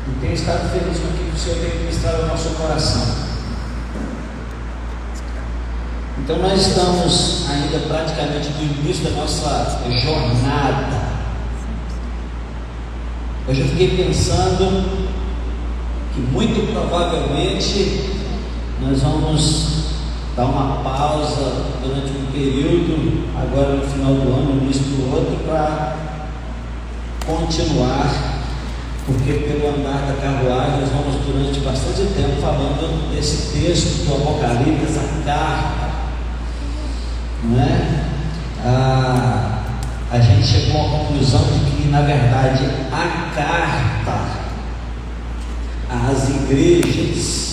E tenho estado feliz com aquilo que o Senhor tem ministrado ao nosso coração. Então nós estamos ainda praticamente no início da nossa jornada. Hoje eu fiquei pensando que muito provavelmente nós vamos dar uma pausa durante um período, agora no final do ano, no início do outro, para continuar, porque pelo andar da carruagem nós vamos durante bastante tempo falando desse texto do Apocalipse, essa carta, não é? A gente chegou à conclusão de que, na verdade, a carta às igrejas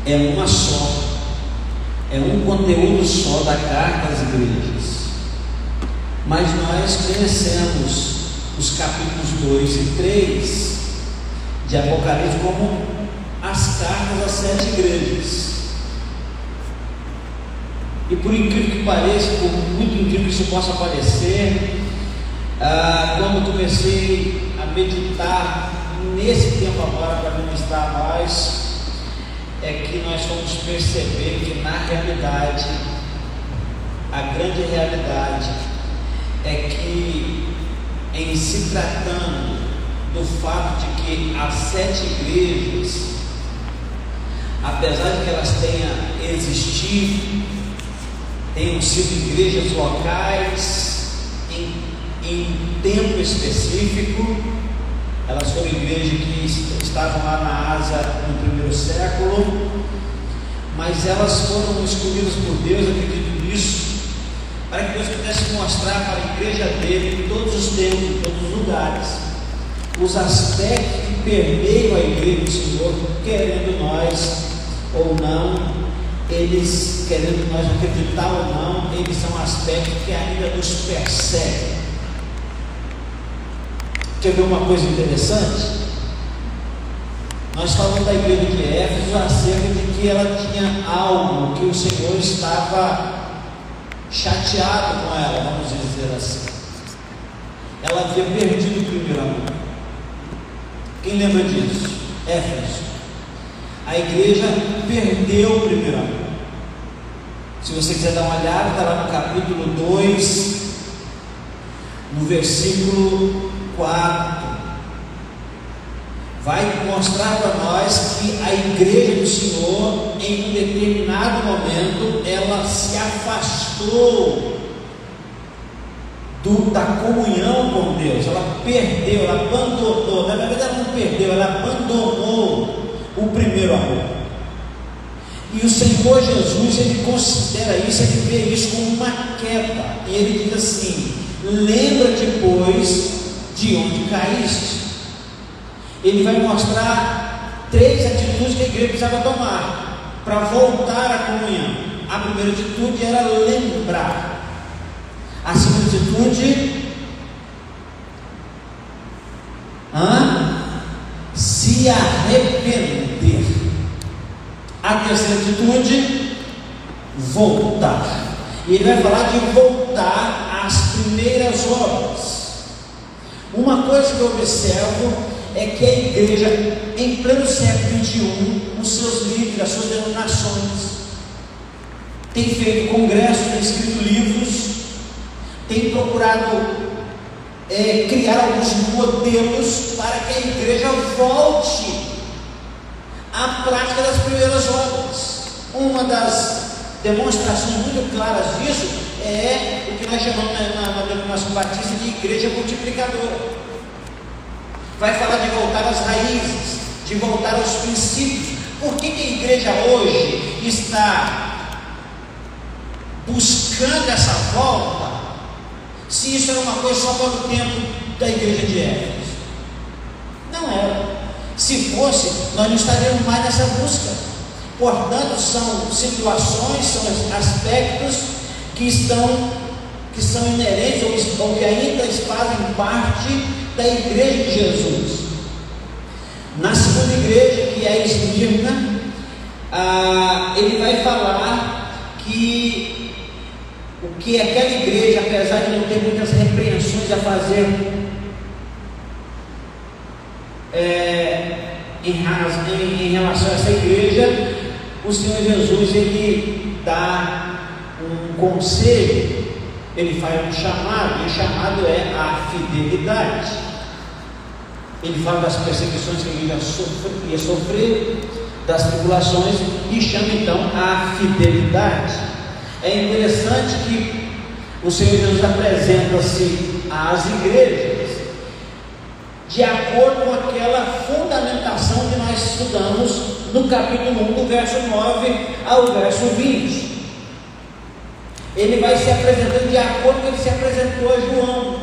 é uma só, é um conteúdo só da carta às igrejas, mas nós conhecemos os capítulos 2 e 3 de Apocalipse como as cartas às 7 igrejas. E por incrível que pareça, por muito incrível que isso possa parecer, quando comecei a meditar nesse tempo agora para ministrar mais, é que nós fomos perceber que na realidade, a grande realidade é que, em se tratando do fato de que as 7 igrejas, apesar de que elas tenham existido, tenham sido igrejas locais em tempo específico, elas foram igrejas que estavam lá na Ásia no primeiro século, mas elas foram escolhidas por Deus, acredito nisso, para que Deus pudesse mostrar para a igreja dele, em todos os tempos, em todos os lugares, os aspectos que permeiam a igreja do Senhor, querendo nós ou não, eles, querendo nós acreditar ou não, eles são aspectos que ainda nos perseguem. Quer ver uma coisa interessante? Nós falamos da igreja de Éfeso acerca de que ela tinha algo que o Senhor estava chateado com ela, vamos dizer assim. Ela havia perdido o primeiro amor. Quem lembra disso? Éfeso. A igreja perdeu o primeiro amor. Se você quiser dar uma olhada, está lá no capítulo 2, no versículo 4. Vai mostrar para nós que a igreja do Senhor, em um determinado momento, ela se afastou da comunhão com Deus. Ela perdeu, ela abandonou. Na verdade, ela não perdeu, ela abandonou o primeiro amor. E o Senhor Jesus, ele considera isso, ele vê isso como uma queda. E ele diz assim: lembra-te, pois, de onde caíste. Ele vai mostrar 3 atitudes que a igreja precisava tomar para voltar à comunhão. A primeira atitude era lembrar. A segunda atitude, se arrepender. A terceira atitude, voltar. E ele vai falar de voltar às primeiras obras. Uma coisa que eu observo é que a igreja, em pleno século XXI, os seus líderes, as suas denominações, tem feito congressos, tem escrito livros, tem procurado criar alguns modelos para que a igreja volte à prática das primeiras obras. Uma das demonstrações muito claras disso é o que nós chamamos na denominação batista de igreja multiplicadora. Vai falar de voltar às raízes, de voltar aos princípios. Por que a igreja hoje está buscando essa volta, se isso era uma coisa só para o tempo da igreja de Éfeso? Não era. Se fosse, nós não estaríamos mais nessa busca. Portanto, são situações, são aspectos que são inerentes ou que ainda fazem parte da igreja de Jesus. Na segunda igreja, que é Esmirna, ele vai falar que o que aquela igreja, apesar de não ter muitas repreensões a fazer em relação a essa igreja, o Senhor Jesus ele dá um conselho, ele faz um chamado, e o chamado é a fidelidade. Ele fala das perseguições que a igreja ia sofrer, das tribulações, e chama então a fidelidade. É interessante que o Senhor Jesus apresenta-se às igrejas de acordo com aquela fundamentação que nós estudamos no capítulo 1, do verso 9 ao verso 20. Ele vai se apresentando de acordo com o que ele se apresentou a João.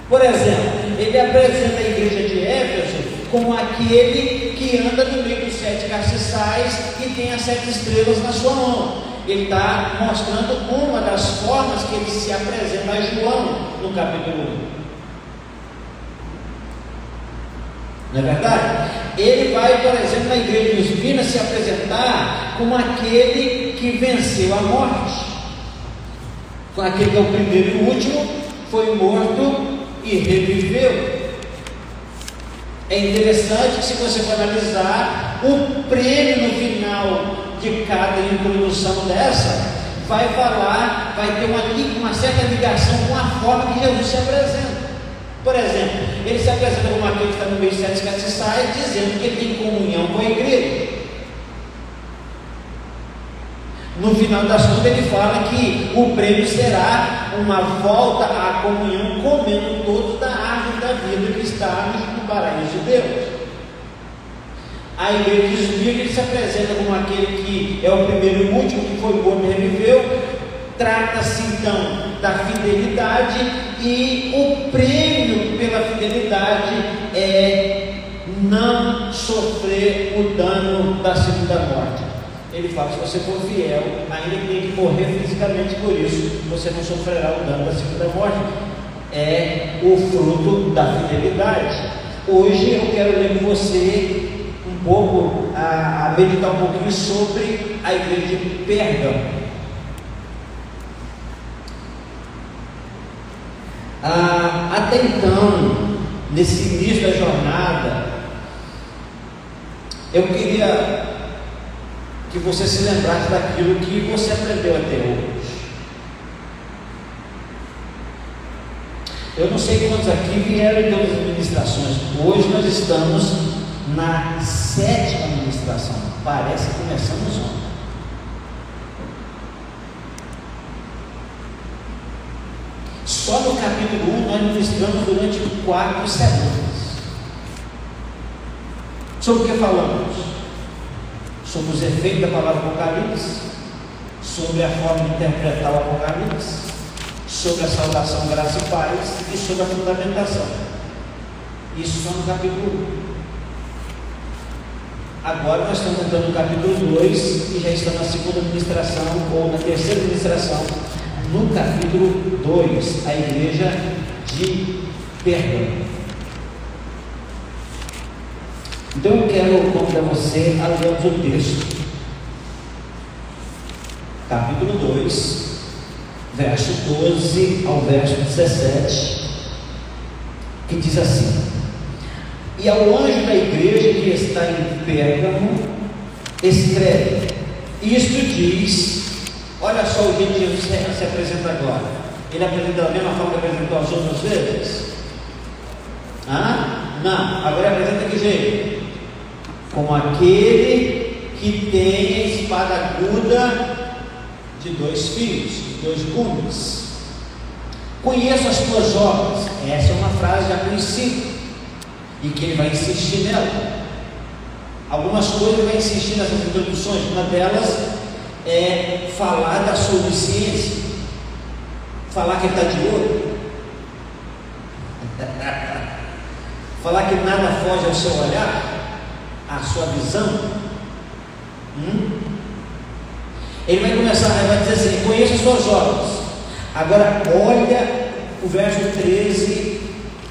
Por exemplo, ele apresenta a igreja de Éfeso como aquele que anda no meio dos 7 castiçais e tem as 7 estrelas na sua mão. Ele está mostrando uma das formas que ele se apresenta a João no capítulo 1. Não é verdade? Ele vai, por exemplo, na igreja de Esminas se apresentar como aquele que venceu a morte, com aquele que é o primeiro e o último, foi morto e reviveu. É interessante que, se você for analisar, o prêmio no final de cada introdução dessa vai falar, vai ter uma certa ligação com a forma que Jesus se apresenta. Por exemplo, ele se apresenta como aquele que está no meio de 7 castiçais, dizendo que ele tem comunhão com a igreja. No final das contas, ele fala que o prêmio será uma volta à comunhão, comendo todos da árvore da vida que está no paraíso de Deus. A igreja de Esmirna, ele se apresenta como aquele que é o primeiro e último, que foi morto e reviveu. Trata-se então da fidelidade, e o prêmio pela fidelidade é não sofrer o dano da segunda morte. Ele fala: se você for fiel, ainda que tenha que morrer fisicamente por isso, você não sofrerá o dano da segunda morte. É o fruto da fidelidade. Hoje eu quero ler com você um pouco, a meditar um pouquinho sobre a igreja de Pérgamo. Até então, nesse início da jornada, eu queria que você se lembrasse daquilo que você aprendeu até hoje. Eu não sei quantos aqui vieram de outras administrações. Hoje nós estamos na 7ª administração. Parece que começamos ontem. Só no capítulo 1 nós ministramos durante 4 semanas. Sobre o que falamos? Sobre os efeitos da palavra Apocalipse, sobre a forma de interpretar o Apocalipse, sobre a salvação, graça e paz, e sobre a fundamentação. Isso só no capítulo 1. Agora nós estamos entrando no capítulo 2 e já estamos na 2ª administração, ou na 3ª administração, no capítulo 2, a igreja de Pérgamo. Então eu quero convidar você a lermos o texto, capítulo 2, verso 12 ao verso 17, que diz assim: e ao anjo da igreja que está em Pérgamo, escreve: isto diz. Olha só o jeito que Jesus se apresenta agora. Ele apresenta da mesma forma que apresentou as outras vezes? Não, agora ele apresenta que jeito? Como aquele que tem a espada aguda de 2 fios, de 2 gumes. Conheço as tuas obras. Essa é uma frase já conhecida, e que ele vai insistir nela. Algumas coisas ele vai insistir nessas introduções. Uma delas é falar da sua onisciência, falar que ele está de olho, falar que nada foge ao seu olhar, à sua visão. Ele vai começar, ele vai dizer assim: conheça as suas obras. Agora olha o verso 13,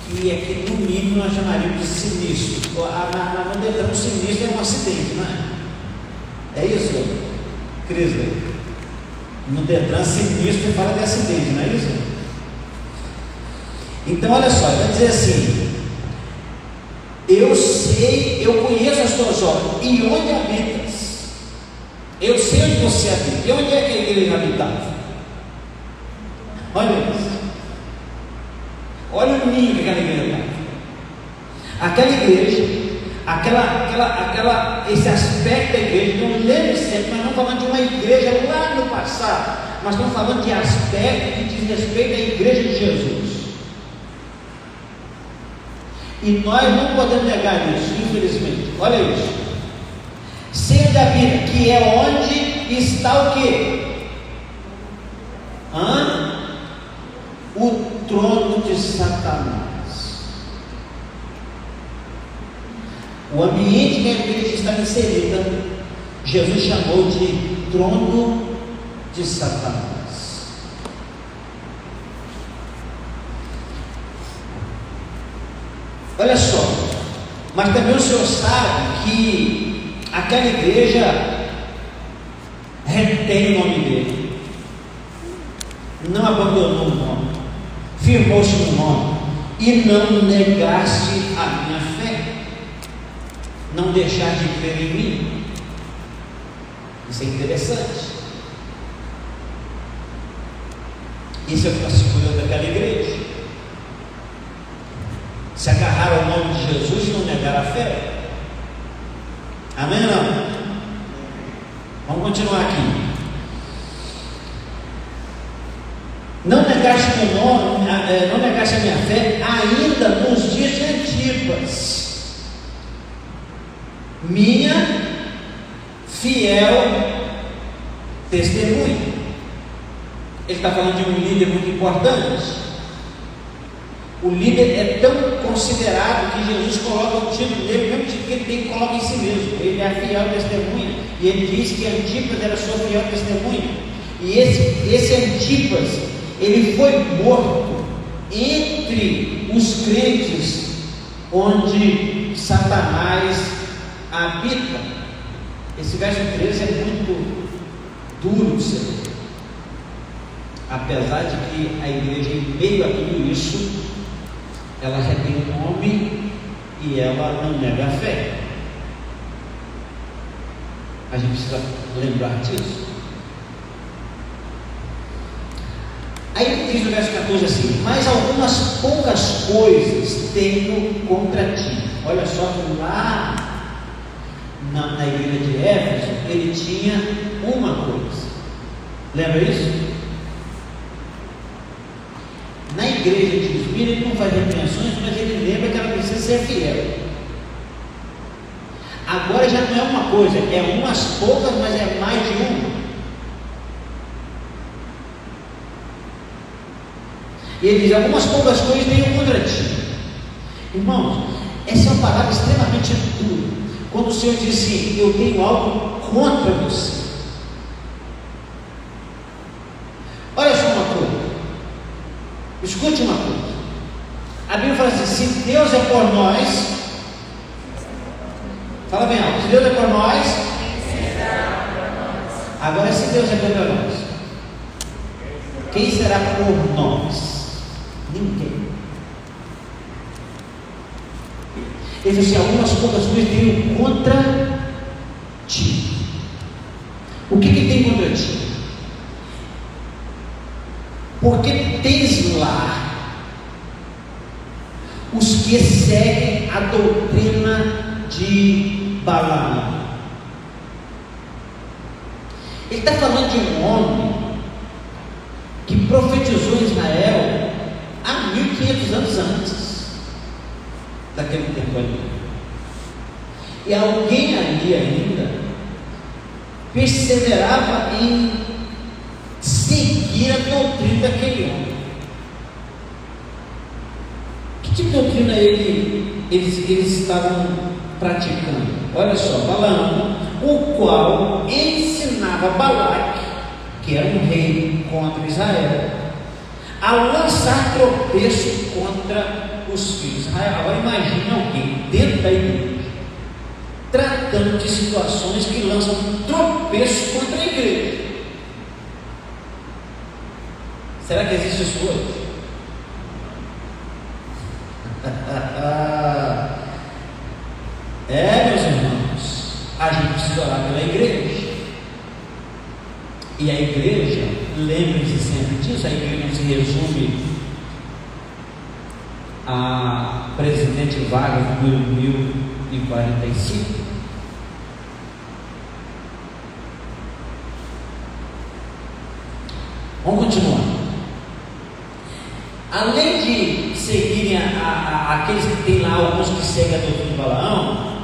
que aqui no mínimo nós chamaríamos de sinistro. Na verdade, o sinistro é um acidente, não é? É isso, Cris? No Detran, sinistro fala de acidente, não é isso? Então olha só, ele vai dizer assim: Eu sei, eu conheço as tuas obras, e onde habitas? Eu sei onde você habita. E onde é que a igreja habitava? Olha isso. Olha o ninho que aquela igreja estava. Aquela igreja, esse aspecto da igreja, não lembre sempre, mas não falando de uma igreja lá no passado, mas estamos falando de aspecto que diz respeito à igreja de Jesus. E nós não podemos negar isso, infelizmente. Olha isso. Sem da vida, que é onde está o quê? O trono de Satanás. O ambiente que a igreja está inserida, Jesus chamou de trono de Satanás. Olha só, mas também o Senhor sabe que aquela igreja retém o nome dele, não abandonou o nome, firmou-se no nome, e não negaste a minha fé, não deixar de crer em mim. Isso é interessante. Isso é o que está se cuidando daquela igreja. Se agarrar ao nome de Jesus e não negar a fé. Amém ou não? Vamos continuar aqui. Não negaste meu nome, não negaste a minha fé, ainda nos dias de Antipas, minha fiel testemunha. Ele está falando de um líder muito importante. O líder é tão considerado que Jesus coloca o título dele, o mesmo título que ele tem, coloca em si mesmo. Ele é a fiel testemunha. E ele diz que Antipas era sua fiel testemunha. E esse Antipas, ele foi morto entre os crentes onde Satanás habita. Esse verso 13 é muito duro de ser lido. Apesar de que a igreja, em meio a tudo isso, ela retém o nome e ela não nega a fé. A gente precisa lembrar disso. Aí diz no verso 14 assim: mas algumas poucas coisas tenho contra ti. Olha só que lá na igreja de Éfeso ele tinha uma coisa. Lembra isso? Na igreja de Esmina ele não faz repreensões, mas ele lembra que ela precisa ser fiel. Agora já não é uma coisa, é umas poucas, mas é mais de uma. E ele diz: algumas poucas coisas tenho contra ti. Irmãos, essa é uma palavra extremamente dura. Quando o Senhor diz assim: eu tenho algo contra você. Olha só uma coisa. Escute uma coisa. A Bíblia fala assim: se Deus é por nós, fala bem alto, se Deus é por nós, agora se Deus é contra nós, quem será por nós? Ninguém. Ele disse: algumas poucas coisas tenho contra ti. O que tem contra ti? Porque tens lá os que seguem a doutrina de Balaão. Ele está falando de um homem que profetizou em Israel há 1500 anos antes daquele tempo ali. E alguém ali ainda perseverava em seguir a doutrina daquele homem. Que tipo de doutrina eles estavam praticando? Olha só, Balaão, o qual ensinava Balaque, que era um rei contra Israel, a lançar tropeço contra os filhos de Israel. Agora imagine alguém dentro da igreja tratando de situações que lançam tropeço contra a igreja. Será que existe isso hoje? precisa orar pela igreja. E a igreja, lembre-se sempre disso, a igreja não se resume a Presidente Vargas, número 1045. Vamos continuar. Além de seguirem aqueles que tem lá, alguns que seguem a doutrina de Balaão,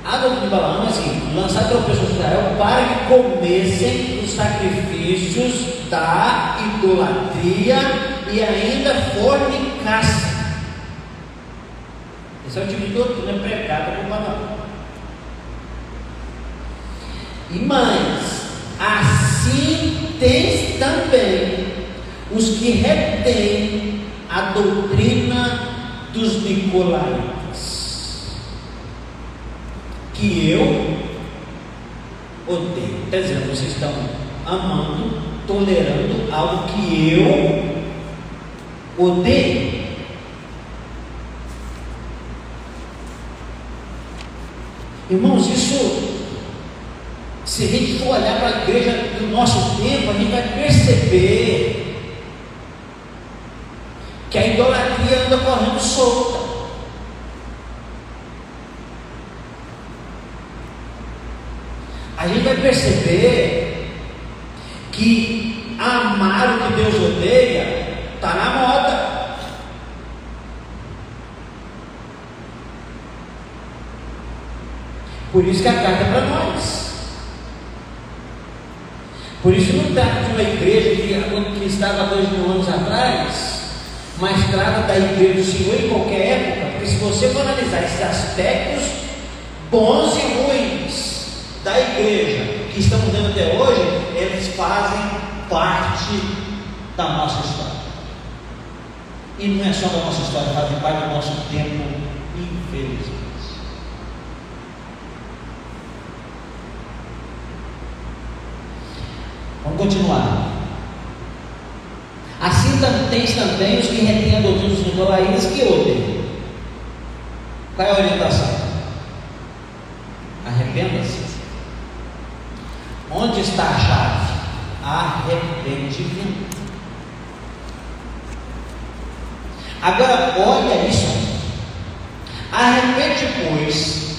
a doutrina de Balaão é assim: lançar pelo pessoal de Israel para que comessem os sacrifícios da idolatria e ainda fornicassem. Esse é o tipo de doutrina pregada por Balaão. E mais, assim tens também os que retêm a doutrina dos nicolaítas, que eu odeio. Quer dizer, vocês estão amando, tolerando algo que eu odeio. Irmãos, isso, se a gente for olhar para a igreja do nosso tempo, a gente vai perceber que a idolatria anda correndo solta. A gente vai perceber que amar o que Deus odeia está na moda. Por isso que a carta é para nós. Por isso não trata de uma igreja que estava há 2000 anos atrás, mas trata da igreja do Senhor em qualquer época. Porque se você for analisar esses aspectos bons e ruins da igreja que estamos vendo até hoje, eles fazem parte da nossa história. E não é só da nossa história, fazem parte do nosso tempo, infelizmente. Vamos continuar. Assim tens também os que retêm a doutrina dos nicolaítas, que odeiam. Qual é a orientação? Arrependa-se. Onde está a chave? Arrependimento. Agora olha isso aí. Arrepende, pois,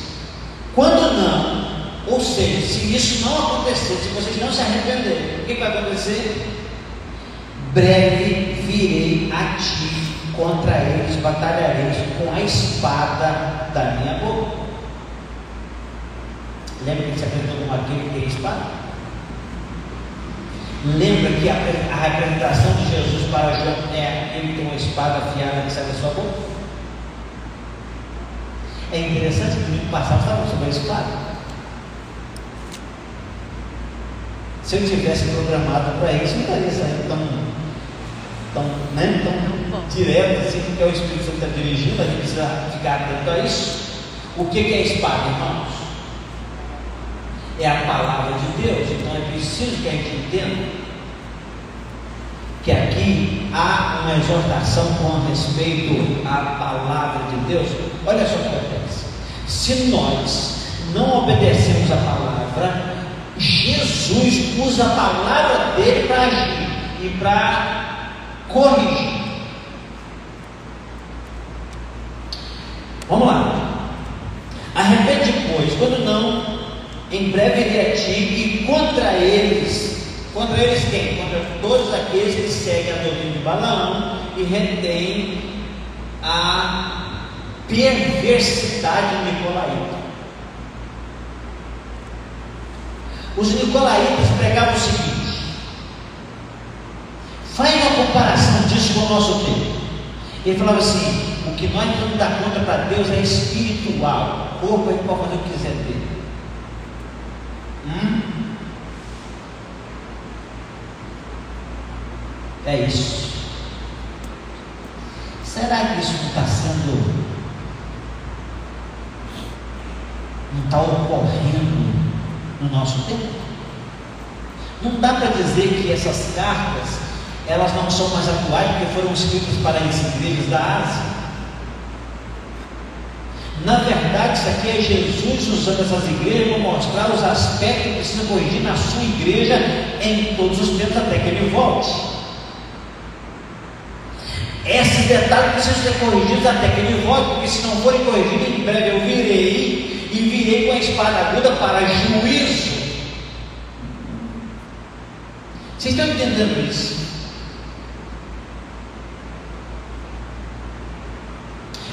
quando não, ou seja, se isso não acontecer, se vocês não se arrependerem, o que vai acontecer? Breve virei a ti, contra eles batalhareis com a espada da minha boca. Lembra que se apresentou como aquele que tem espada? Lembra que a representação de Jesus para João é aquele que tem uma espada afiada que sai da sua boca? É interessante que no domingo passado estava sobre a espada. Se eu tivesse programado para isso, não estaria saindo tão direto assim, porque é o Espírito Santo está dirigindo, a gente precisa ficar atento a isso. O que é a espada, irmãos? É a palavra de Deus. Então é preciso que a gente entenda que aqui há uma exortação com respeito à palavra de Deus. Olha só o que acontece: se nós não obedecemos a palavra, Jesus usa a palavra dele para agir e para corrigir. Vamos lá. Arrepende, pois, quando não, em breve irei a ti, e contra eles quem? Contra todos aqueles que seguem a doutrina de Balaão e retêm a perversidade nicolaíta. Os nicolaítas pregavam o seguinte: faz uma comparação disso com o nosso tempo. Ele falava assim: o que nós vamos dar conta para Deus é espiritual, o corpo ele pode fazer o que quiser dele. É isso. Será que isso não está sendo, não está ocorrendo no nosso tempo? Não dá para dizer que essas cartas elas não são mais atuais porque foram escritas para as igrejas da Ásia. Na verdade, isso aqui é Jesus usando essas igrejas para mostrar os aspectos que precisam corrigir na sua igreja em todos os tempos até que ele volte. Esses detalhes precisam ser corrigidos até que ele volte, porque se não forem corrigidos, em breve eu virei e virei com a espada aguda para juízo. Vocês estão entendendo isso?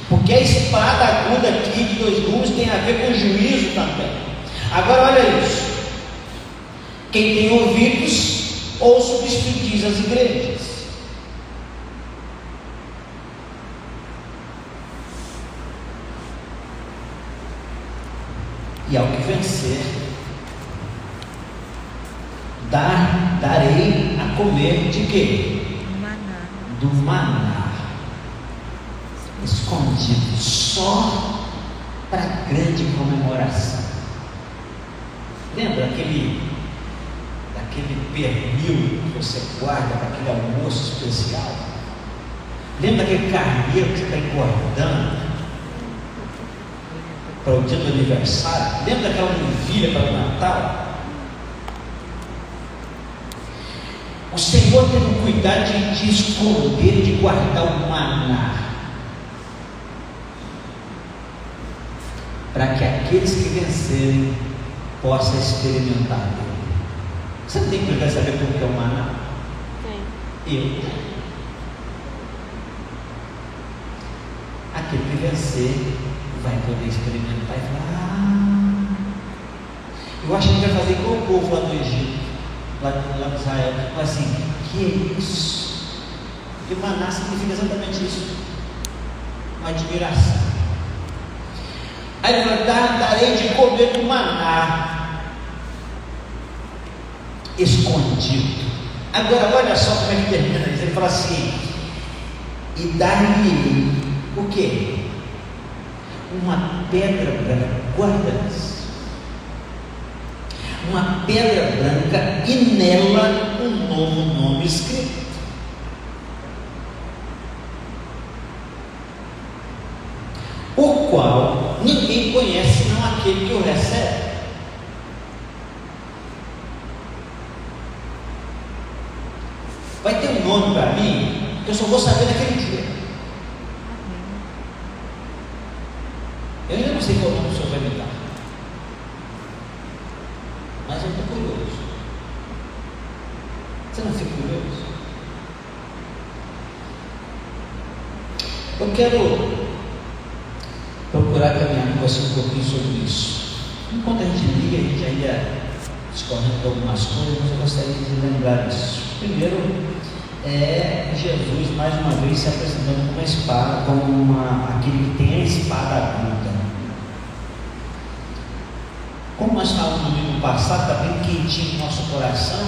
Porque a espada aguda aqui de 2 gumes tem a ver com juízo também. Agora olha isso. Quem tem ouvidos, ouça o que Espírito diz às igrejas. E ao que vencer, darei a comer de quê? Do maná. Escondido só para grande comemoração. Lembra daquele pernil que você guarda para aquele almoço especial? Lembra daquele carneiro que você está engordando para o dia do aniversário? Lembra daquela novilha para o Natal? O Senhor teve o cuidado de esconder, de guardar o maná, para que aqueles que vencerem possam experimentar dele. Você não tem que saber como que é o maná? Tem. Eu. Aquele que vencer vai poder experimentar e falar: eu acho que a gente vai fazer igual o povo lá do Egito, lá em Israel, mas assim, que é isso? Porque maná significa exatamente isso, uma admiração. Aí ele vai darei de comer do maná escondido. Agora olha só como é que termina isso. Ele fala assim: e dar-lhe o quê? Uma pedra branca. Guarda isso. Uma pedra branca e nela um novo nome escrito, o qual ninguém conhece senão aquele que o recebe. Vai ter um nome para mim que eu só vou saber naquele dia. Eu ainda não sei qual nome o Senhor vai me dar, mas eu estou curioso. Você não fica curioso? Eu quero procurar caminhar com você um pouquinho sobre isso. Enquanto a gente liga, a gente ainda discorrendo algumas coisas, mas eu gostaria de lembrar isso. Primeiro, é Jesus mais uma vez se apresentando como uma espada, como aquele que tem a espada aguda. Como nós falamos no domingo passado, está bem quentinho no nosso coração.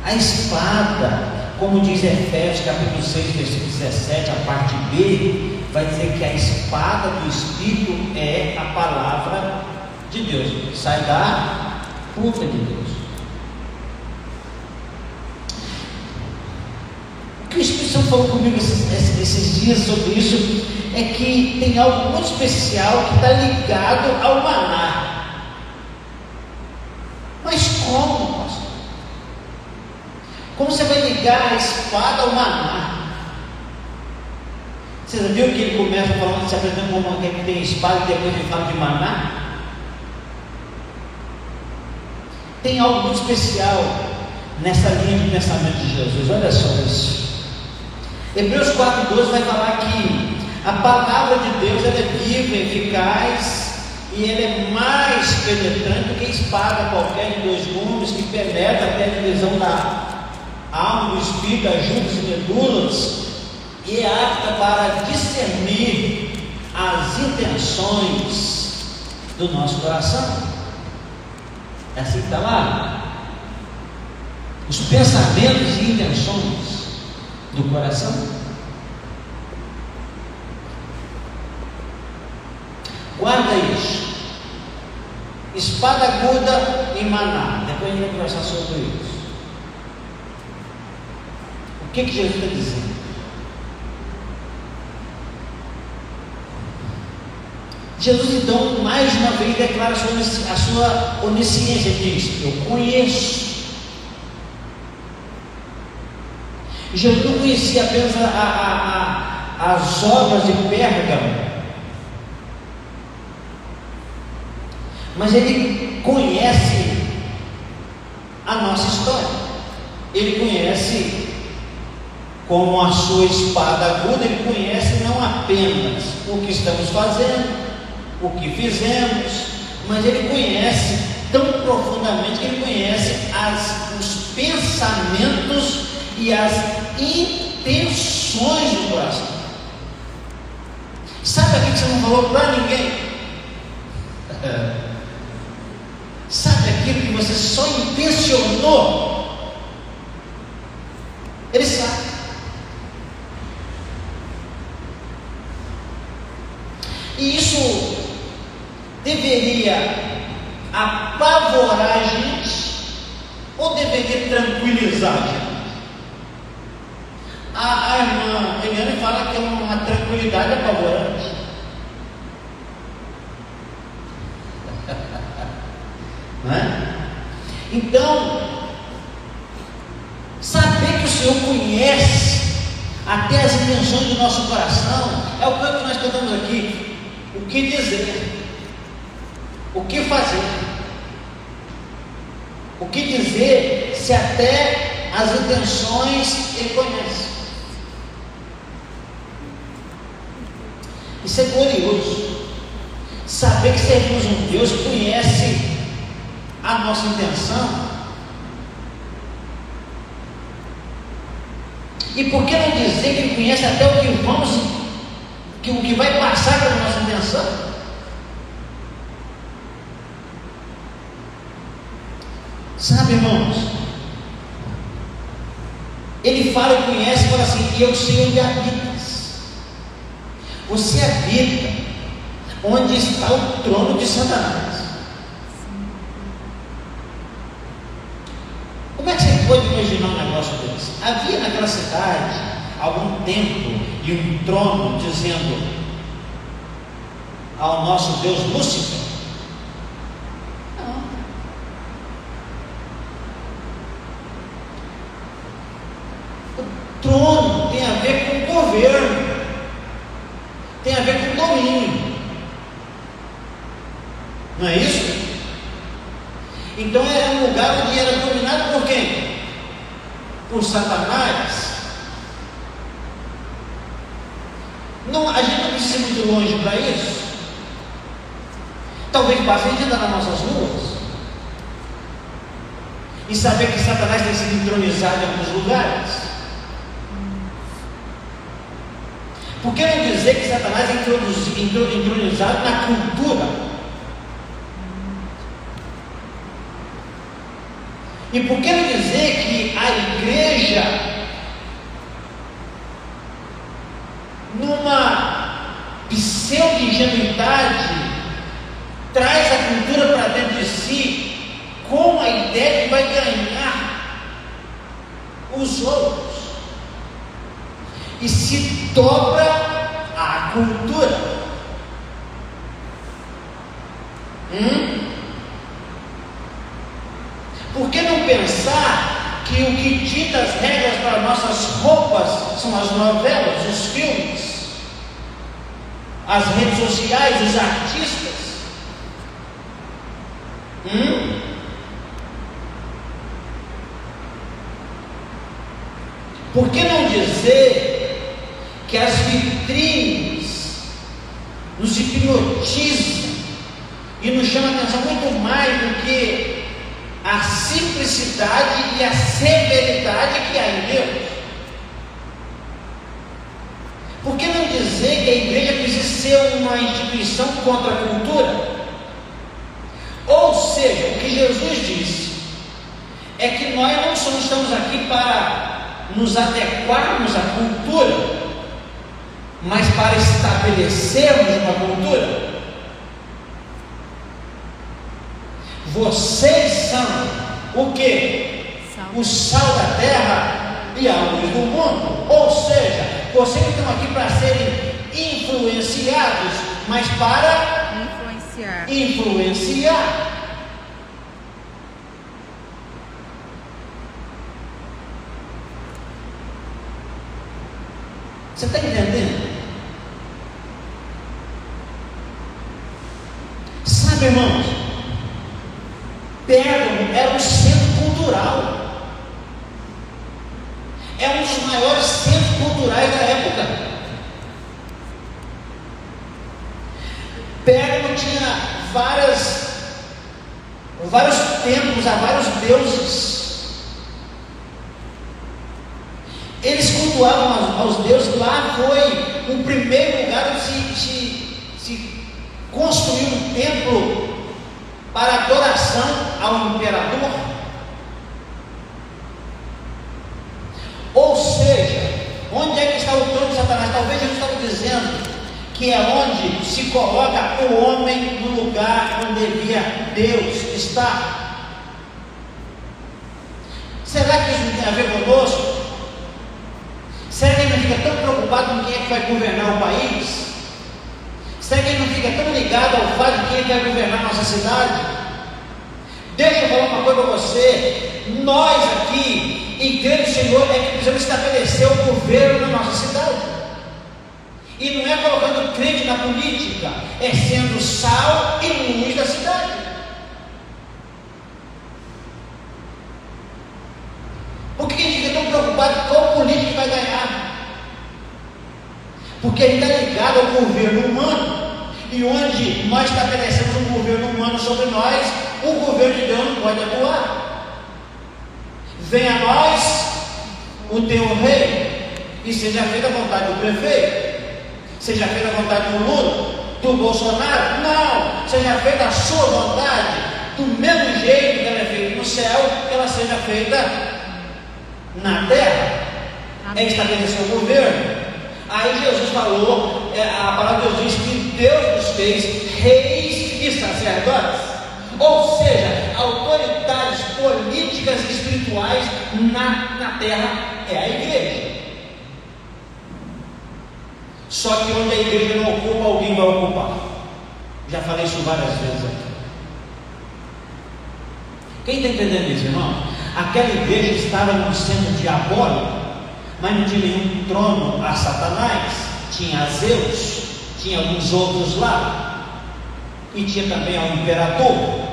A espada, como diz Efésios capítulo 6, versículo 17, a parte B, vai dizer que a espada do Espírito é a palavra de Deus, sai da boca de Deus. O que o Espírito Santo falou comigo esses dias sobre isso é que tem algo muito especial que está ligado ao maná. Mas como, pastor? Como você vai ligar a espada ao maná? Você já viu que ele começa falando, se apresentando como alguém que tem espada e depois ele fala de maná? Tem algo muito especial nessa linha de pensamento de Jesus. Olha só isso. Hebreus 4,12 vai falar que a palavra de Deus ela é viva, eficaz e ela é mais penetrante do que espada qualquer de 2 gumes, que penetra até a divisão da alma, do espírito, das juntas e medulas, e é apta para discernir as intenções do nosso coração. É assim que está lá. Os pensamentos e intenções do coração. Guarda isso. Espada aguda e maná. Depois a gente vai conversar sobre isso. O que Jesus está dizendo? Jesus então mais uma vez declara a sua onisciência. Ele diz: eu conheço. Jesus não conhecia apenas as obras de Pérgamo, mas ele conhece a nossa história. Ele conhece como a sua espada aguda. Ele conhece não apenas o que estamos fazendo, o que fizemos, mas ele conhece tão profundamente que ele conhece os pensamentos e as intenções do coração. Sabe aquilo que você não falou para ninguém? Sabe aquilo que você só intencionou? Ele sabe. E isso deveria apavorar a gente ou deveria tranquilizar a gente? A irmã Eliane fala que é uma tranquilidade apavorante. Não é? Então, saber que o Senhor conhece até as intenções do nosso coração, é o que nós cantamos aqui. O que dizer? O que fazer? O que dizer se até as intenções Ele conhece? Isso é glorioso. Saber que servimos um Deus que conhece a nossa intenção. E por que não dizer que Ele conhece até o que vai passar pela nossa intenção? Sabe, irmãos, Ele fala e conhece, fala assim: eu sei onde habitas. Você habita onde está o trono de Satanás. Como é que você pode imaginar um negócio desse? Havia naquela cidade algum templo e um trono dizendo ao nosso Deus Lúcifer? Não. O trono tem a ver com o governo, tem a ver com o domínio, não é isso? Então era um lugar onde era dominado por quem? Por Satanás. Não, a gente não precisa ir muito longe para isso. Talvez basta a gente andar nas nossas ruas e saber que Satanás tem sido entronizado em alguns lugares. Por que não dizer que Satanás é entronizado na cultura? E por que não dizer que a igreja, numa pseudo-ingenuidade, traz a cultura para dentro de si com a ideia de que vai ganhar os outros e se dobra à cultura? Por que não pensar que o que dita as regras para nossas roupas são as novelas, os filmes, as redes sociais, os artistas? Por que não dizer que as vitrines nos hipnotizam e nos chamam a atenção muito mais do que a simplicidade e a severidade que há em Deus? Por que não dizer que a igreja precisa ser uma instituição contra a cultura? Ou seja, o que Jesus disse é que nós não só estamos aqui para nos adequarmos à cultura, mas para estabelecermos uma cultura. Vocês são o quê? O sal da terra e a luz do mundo. Ou seja, vocês estão aqui para serem influenciados, mas para Influenciar. Você está entendendo? Sabe, irmãos, Pérgamo era um centro cultural. É um dos maiores centros culturais da época. Pérgamo tinha vários templos a vários deuses. Eles cultuavam aos deuses. Lá foi o primeiro lugar onde se construiu um templo para adoração ao imperador. Ou seja, onde é que está o trono de Satanás? Talvez Jesus estava dizendo que é onde se coloca o homem no lugar onde devia Deus estar. Será que isso não tem a ver conosco? Será que ele não fica tão preocupado com quem é que vai governar o país? Será que ele não fica tão ligado ao fato de quem é que vai governar a nossa cidade? Deixa eu falar uma coisa para você. Nós aqui, Igreja do Senhor, é que precisamos estabelecer o governo na nossa cidade. E não é colocando crente na política, é sendo sal e luz da cidade. Por que a gente fica tão preocupado com qual político vai ganhar? Porque ele está ligado ao governo humano. E onde nós estabelecemos um governo humano sobre nós, o governo de Deus não pode atuar. Venha a nós o teu rei, e seja feita a vontade do prefeito, seja feita a vontade do Lula, do Bolsonaro. Não, seja feita a sua vontade, do mesmo jeito que ela é feita no céu, que ela seja feita na terra. É estabelecer o governo. Aí Jesus falou, a palavra de Deus diz que Deus nos fez reis e sacerdotes, ou seja, autoridades políticas e espirituais na terra é a igreja. Só que onde a igreja não ocupa, alguém vai ocupar. Já falei isso várias vezes aqui. Quem está entendendo isso, irmão? Aquela igreja estava num centro diabólico, mas não tinha nenhum trono a Satanás. Tinha a Zeus, tinha alguns outros lá, e tinha também ao imperador.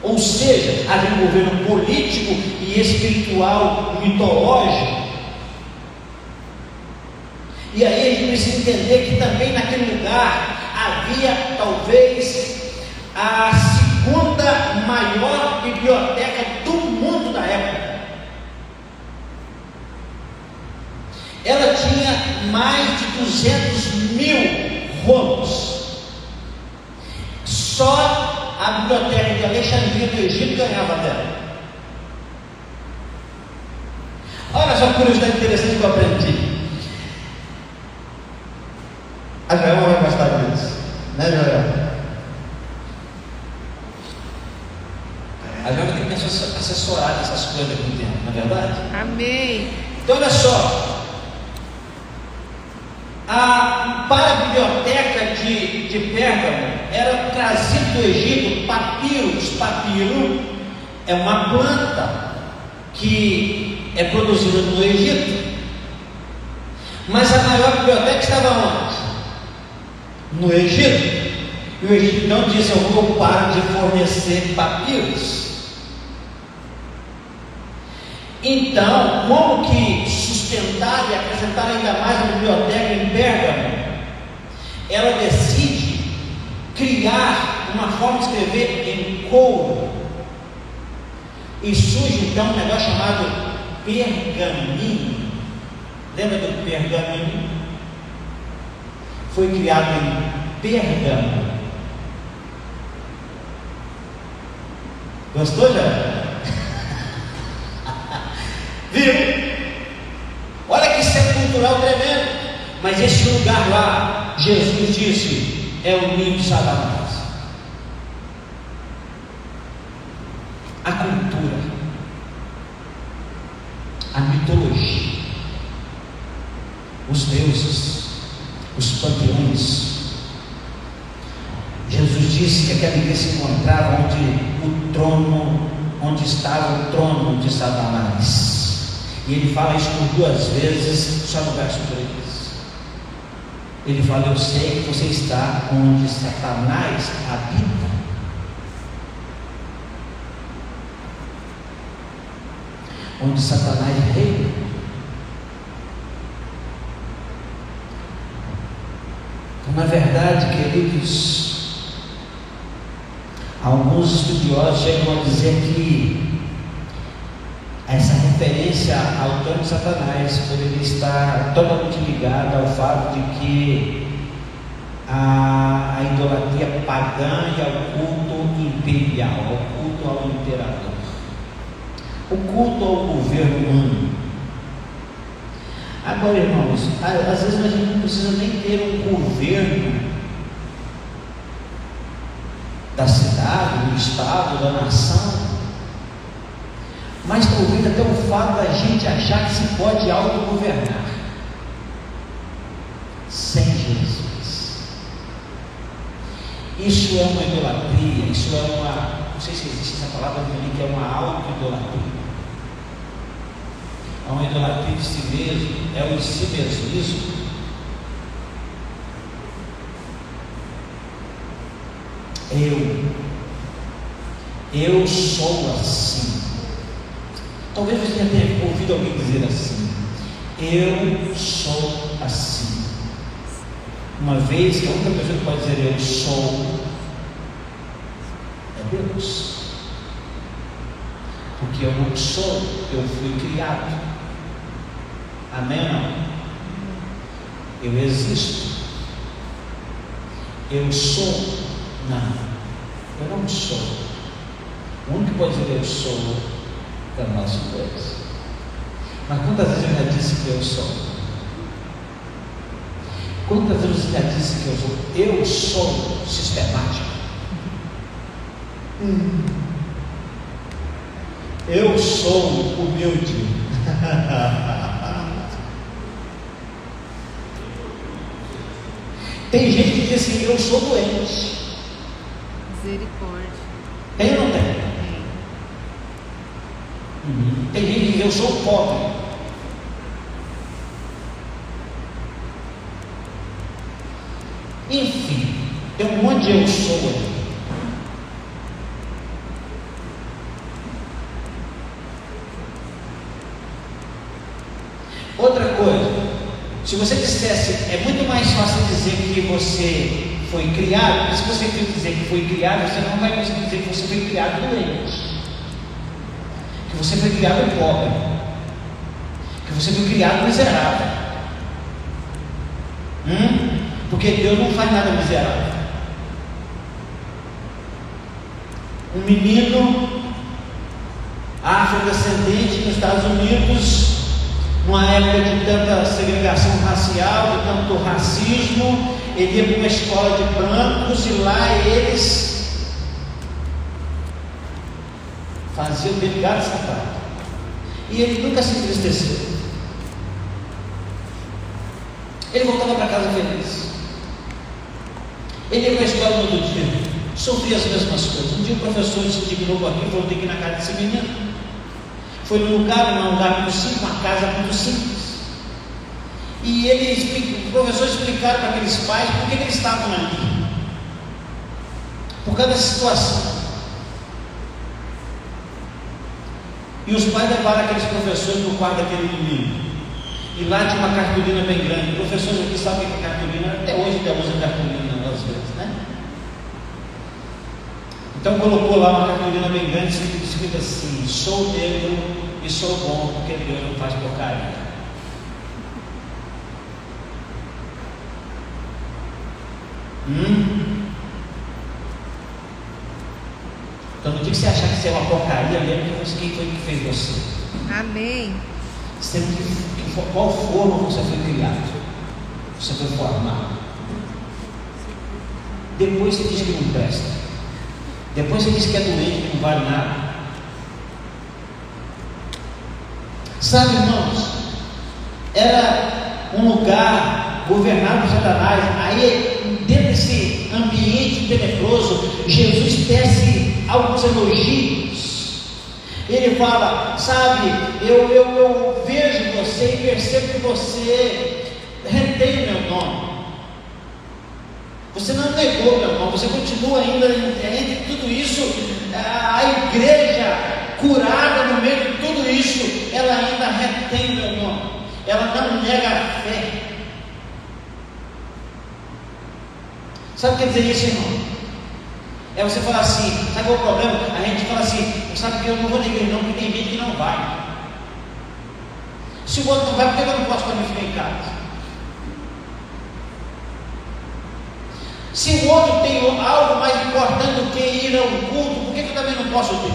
Ou seja, havia um governo político e espiritual mitológico. E aí a gente precisa entender que também naquele lugar havia talvez a segunda maior biblioteca do mundo da época. Ela tinha mais de 200.000 rolos. Só a biblioteca de Alexandria do Egito ganhava dela. Olha só que curiosidade interessante que eu aprendi. A Joelma vai gostar disso, né, Joelma? A Joelma tem que assessorar essas coisas aqui dentro, não é verdade? Amém. Então olha só. Para a biblioteca de Pérgamo era trazido do Egito papiros. Papiro é uma planta que é produzida no Egito, mas a maior biblioteca estava onde? No Egito. E o Egito não disse: eu vou parar de fornecer papiros. Então, como que sustentar e acrescentar ainda mais a biblioteca em Pérgamo? Ela decide criar uma forma de escrever em couro, e surge então um negócio chamado pergaminho. Lembra do pergaminho? Foi criado em Pérgamo. Gostou, já? Viu? Olha que centro cultural tremendo. Mas esse lugar lá, Jesus disse, é o ninho de Satanás. A cultura, a mitologia, os deuses, os panteões. Jesus disse que aquela igreja se encontrava onde estava o trono de Satanás. E ele fala isso por 2 vezes, só no verso 3. Ele fala: eu sei que você está onde Satanás habita. Onde Satanás reina. Então, na verdade, queridos, alguns estudiosos chegam a dizer que essa referência ao trono de Satanás poderia estar totalmente ligada ao fato de que a idolatria pagã e ao culto imperial, ao culto ao imperador, o culto ao governo humano. Agora, irmãos, às vezes a gente não precisa nem ter um governo da cidade, do estado, da nação, mas talvez até o fato da gente achar que se pode autogovernar sem Jesus. Isso é uma idolatria, isso é uma, não sei se existe essa palavra ali, que é uma auto-idolatria. É uma idolatria de si mesmo, é o de si mesmo. Eu sou assim. Talvez você já tenha ouvido alguém dizer assim: eu sou assim. Uma vez que a única pessoa que pode dizer eu sou é Deus. Porque eu não sou, eu fui criado. Amém ou não? Eu existo. Eu sou. Não, eu não sou. O único que pode dizer eu sou é o nosso Deus. Mas quantas vezes eu já disse que eu sou? Quantas vezes eu já disse que eu sou? Eu sou sistemático. Eu sou humilde. Tem gente que diz assim: eu sou doente. Misericórdia. Tem ou não tem? Tem gente que diz: eu sou pobre. Enfim, tem um monte de eu sou aí. Outra coisa, se você dissesse, é muito mais fácil dizer que você foi criado, mas se você dizer que foi criado, você não vai conseguir dizer que você foi criado doente, que você foi criado pobre, que você foi criado miserável. Porque Deus não faz nada miserável. Um menino afrodescendente nos Estados Unidos, numa época de tanta segregação racial, de tanto racismo, ele ia para uma escola de brancos e lá eles faziam dele gato sapato. E ele nunca se entristeceu. Ele voltava para casa feliz. Ele ia para a escola no outro dia, sofria as mesmas coisas. Um dia o professor se indignou com aquilo, falou: tem que ir na casa desse menino. Foi num lugar muito simples, uma casa muito simples. E os professores explicaram para aqueles pais por que eles estavam ali. Por causa da situação. E os pais levaram aqueles professores no quarto daquele menino. E lá tinha uma cartolina bem grande. Professores aqui sabem o que é cartolina, até hoje até usa cartolina às vezes, né? Então colocou lá uma cartolina bem grande, escrito assim: sou negro e sou bom, porque Deus não faz porcaria. Então no dia que você achar que você é uma porcaria, lembra quem foi que fez você. Amém. Sendo que qual forma você foi criado, você foi formado. Depois você diz que não presta. Depois você diz que é doente, que não vale nada. Sabe, irmãos, era um lugar governado por Satanás. Aí dentro desse ambiente tenebroso, Jesus tece alguns elogios. Ele fala, sabe, eu vejo você e percebo que você retém o meu nome. Você não negou meu nome, você continua ainda entre tudo isso. A igreja curada no meio de tudo isso, ela ainda retém o meu nome, ela não nega a fé. Sabe o que quer dizer isso, irmão? É você falar assim, sabe qual é o problema? A gente fala assim, sabe que eu não vou na igreja não, porque tem gente que não vai. Se o outro não vai, por que eu não posso também ficar em casa? Se o outro tem algo mais importante do que ir ao culto, por que eu também não posso ter?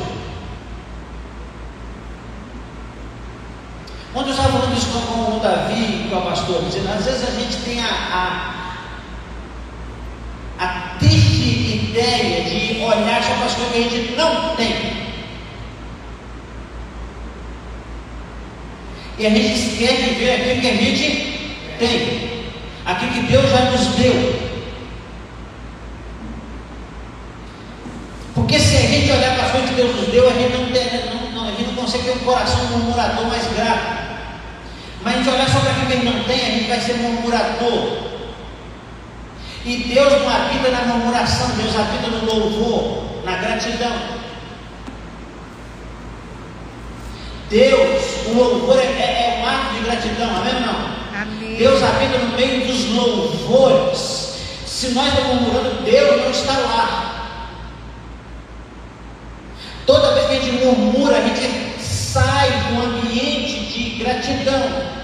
Ontem eu estava falando isso com o Davi e com a pastora, dizendo, às vezes a gente tem a triste ideia de olhar só para as coisas que a gente não tem. E a gente esquece de ver aquilo que a gente tem, aquilo que Deus já nos deu. Porque se a gente olhar para as coisas que Deus nos deu, a gente não consegue ter um coração murmurador mais grato. Mas a gente olhar só para aquilo que a gente não tem, a gente vai ser murmurador. E Deus não habita na murmuração, Deus habita no louvor, na gratidão. Deus, o louvor é um ato de gratidão, amém ou não? Amém. Deus habita no meio dos louvores. Se nós estamos murmurando, Deus não está lá. Toda vez que a gente murmura, a gente sai do ambiente de gratidão.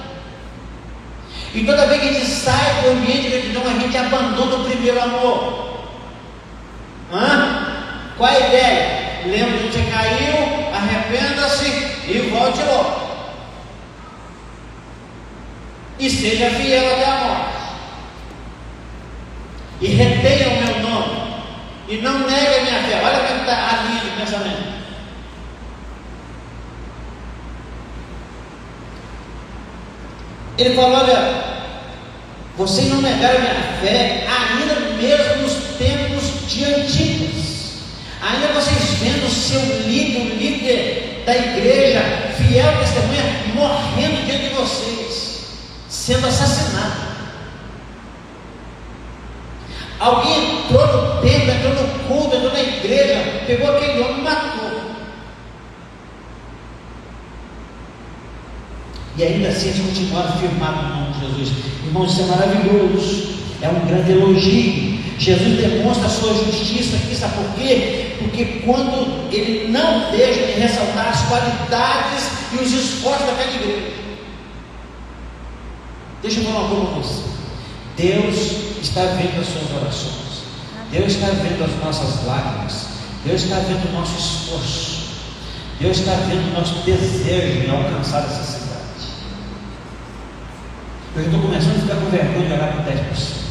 E toda vez que a gente sai do ambiente de gratidão, a gente abandona o primeiro amor. Qual é a ideia? Lembra de onde você caiu, arrependa-se e volte logo. E seja fiel até a morte. E retenha o meu nome. E não negue a minha fé. Olha como está a linha de pensamento. Ele falou, olha, vocês não negaram a minha fé, ainda mesmo nos tempos de Antipas. Ainda vocês vendo o seu líder, o líder da igreja, fiel testemunha, morrendo diante de vocês, sendo assassinado. Alguém entrou no templo, entrou no culto, entrou na igreja, pegou aquele homem e matou. E ainda assim eles continuaram firmados no nome de Jesus. Irmãos, isso é maravilhoso, é um grande elogio. Jesus demonstra a sua justiça aqui, sabe por quê? Porque quando ele não deixa de ressaltar as qualidades e os esforços daquela igreja. Deixa eu falar uma coisa para você. Deus está vendo as suas orações, Deus está vendo as nossas lágrimas, Deus está vendo o nosso esforço, Deus está vendo o nosso desejo em alcançar essa cidade. Eu estou começando a ficar com vergonha de olhar para 10%.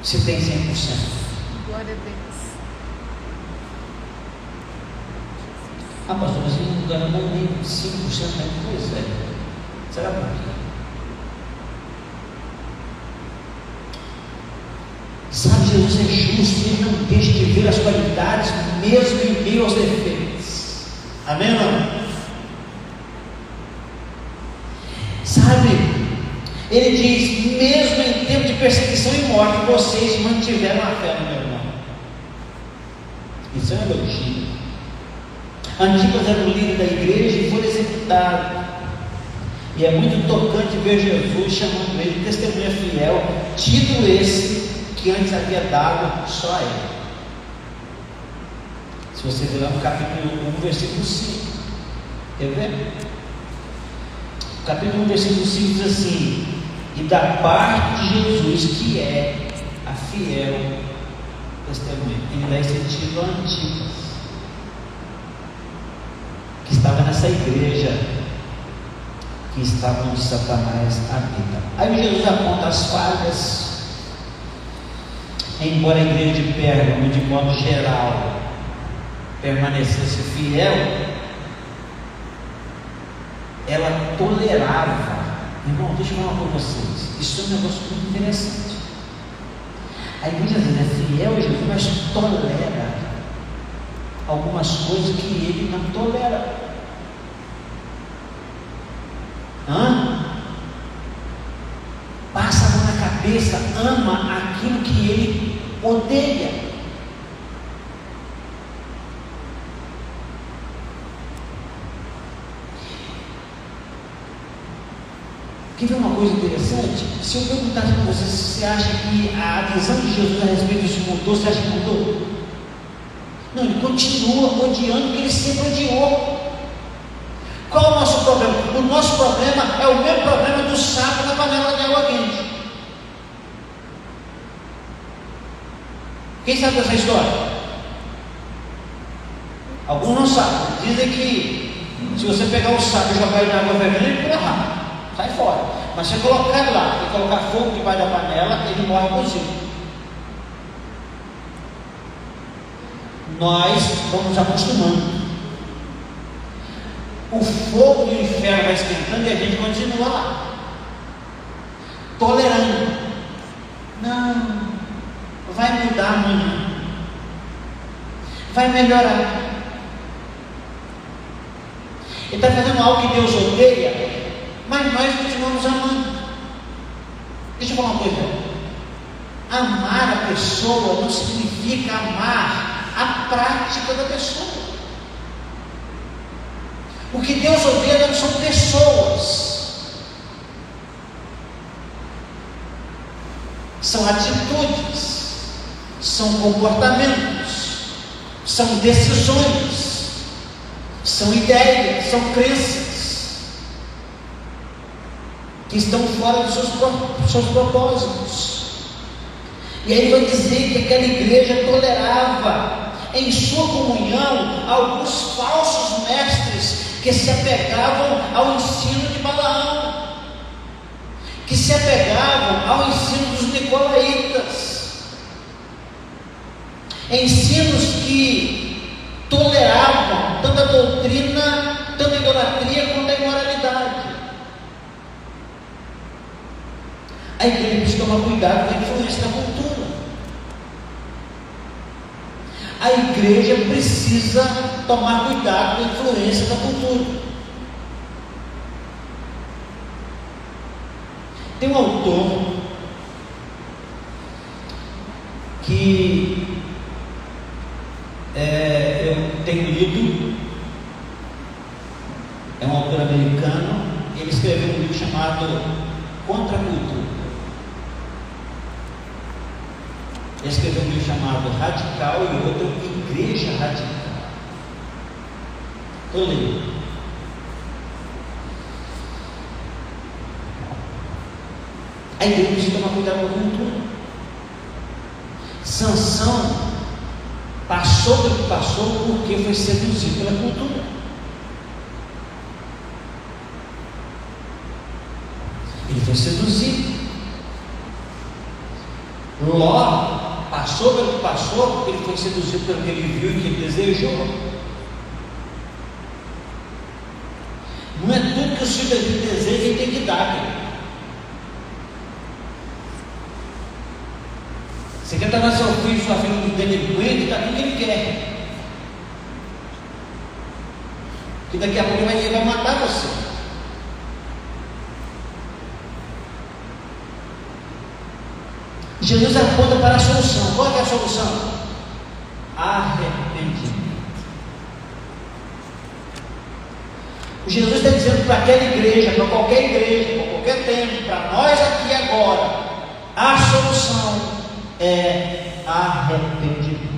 Se tem 100%. Glória a Deus. Pastor, mas ele não ganha nem 5%, né? Pois é. Será por quê? Sabe, Jesus é justo, ele não deixa de ver as qualidades, mesmo em meio aos defeitos. Amém ou não? Sabe, ele diz, mesmo em tempo de perseguição e morte, vocês mantiveram a fé no meu nome. Isso é um elogio. Antipas era o líder da igreja e foi executado. E é muito tocante ver Jesus chamando ele de testemunha fiel, título esse que antes havia dado só a ele. Se você ver lá no capítulo 1, versículo 5, quer ver? Capítulo 1, versículo 5 diz assim: e da parte de Jesus, que é a fiel testemunha. Ele dá esse título a Antipas, que estava nessa igreja, que estava onde Satanás habita. Aí Jesus aponta as falhas. Embora a igreja de Pérgamo, de modo geral, permanecesse fiel, ela tolerava Irmão, deixa eu falar com vocês. Isso é um negócio muito interessante. A igreja às vezes é fiel a Jesus, mas tolera algumas coisas que ele não tolera. Passa a mão na cabeça, ama aquilo que ele odeia. Quer ver uma coisa interessante? Se eu perguntasse para você se você acha que a visão de Jesus a respeito disso mudou, você acha que mudou? Não, ele continua odiando o que ele sempre odiou. Qual é o nosso problema? O nosso problema é o mesmo problema do sapo na panela de água quente. Quem sabe dessa história? Alguns não sabem. Dizem que se você pegar o sapo e jogar ele na água fervendo, ele pula rápido, sai fora. Mas se você colocar ele lá e colocar fogo debaixo da panela, ele morre cozido. Nós vamos acostumando. O fogo do inferno vai esquentando e a gente continua lá, tolerando. Não, vai mudar amanhã, vai melhorar. Ele está fazendo algo que Deus odeia, mas nós continuamos amando. Deixa eu falar uma coisa: amar a pessoa não significa amar a prática da pessoa. O que Deus odeia não são pessoas, são atitudes, são comportamentos, são decisões, são ideias, são crenças que estão fora dos seus propósitos. E aí ele vai dizer que aquela igreja tolerava em sua comunhão alguns falsos mestres que se apegavam ao ensino de Balaão, que se apegavam ao ensino dos nicolaítas, ensinos que toleravam tanto a doutrina, tanto a idolatria quanto a imoralidade. A igreja precisa tomar cuidado com a influência da cultura. A igreja precisa tomar cuidado com a influência da cultura. Tem um autor que eu tenho lido, é um autor americano. Ele escreveu um livro chamado Contra a Cultura. Ele escreveu um livro chamado Radical e outro Igreja Radical. Estou lendo. A igreja precisa tomar cuidado com a cultura. Sansão passou pelo que passou porque foi seduzido pela cultura. Ele foi seduzido. Ló passou pelo que passou porque ele foi seduzido pelo que ele viu e que ele desejou. Não é tudo que o filho da gente deseja e tem que dar, querido. Você quer tornar seu filho, sua filha um delinquente, dá tudo que ele quer. Que daqui a pouco ele vai matar você. Jesus aponta para a solução. Qual é a solução? Arrependimento. Jesus está dizendo para aquela igreja, para qualquer tempo, para nós aqui agora, a solução é arrependimento.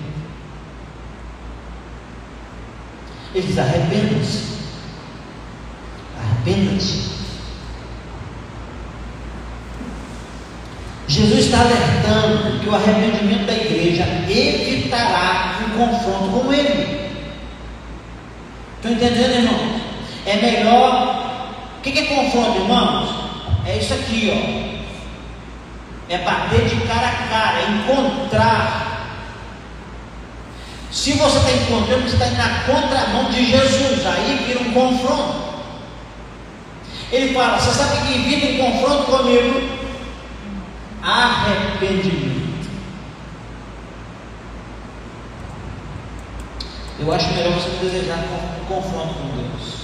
Ele diz: arrependa-se. Arrependa-se. Jesus está alertando que o arrependimento da igreja evitará um confronto com ele. Estão entendendo, irmãos? É melhor. O que é confronto, irmãos? É isso aqui, ó. É bater de cara a cara, é encontrar. Se você está encontrando, você está indo na contramão de Jesus, aí vira um confronto. Ele fala: você sabe que evita em confronto comigo? Arrependimento. Eu acho melhor você desejar um confronto com Deus.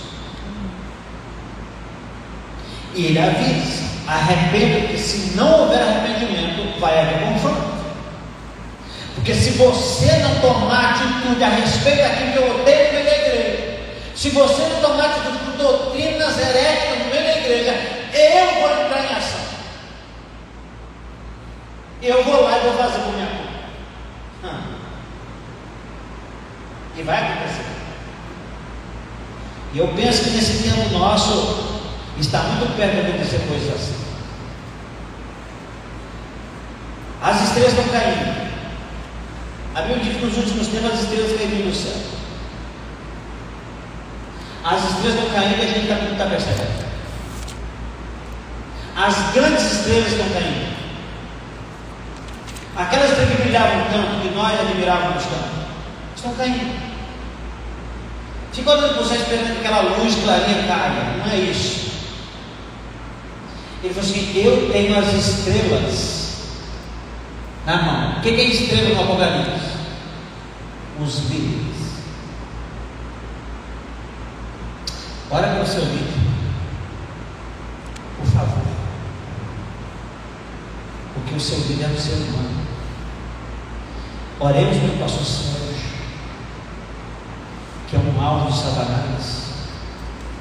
E ele avisa: arrependa, que se não houver arrependimento, vai haver confronto. Porque se você não tomar atitude a respeito daquilo que eu odeio no meio da igreja, se você não tomar atitude com doutrinas heréticas no meio da igreja, eu vou entrar em ação. Eu vou lá e vou fazer por minha conta. E vai acontecer. E eu penso que nesse tempo nosso está muito perto de acontecer coisas assim. As estrelas estão caindo. A Bíblia diz que nos últimos tempos as estrelas caíram do céu. As estrelas estão caindo e a gente não está percebendo. As grandes estrelas estão caindo. Aquelas estrelas que brilhavam tanto, que nós admirávamos tanto, estão caindo. Fica olhando para você esperando que aquela luz clarinha caia. Não é isso. Ele falou assim: eu tenho as estrelas na mão. O que é estrela no Apocalipse? Os líderes. Olha para o seu líder, por favor, porque o seu líder é o ser humano. Oremos pelo pastor Sérgio, que é um alvo de Satanás,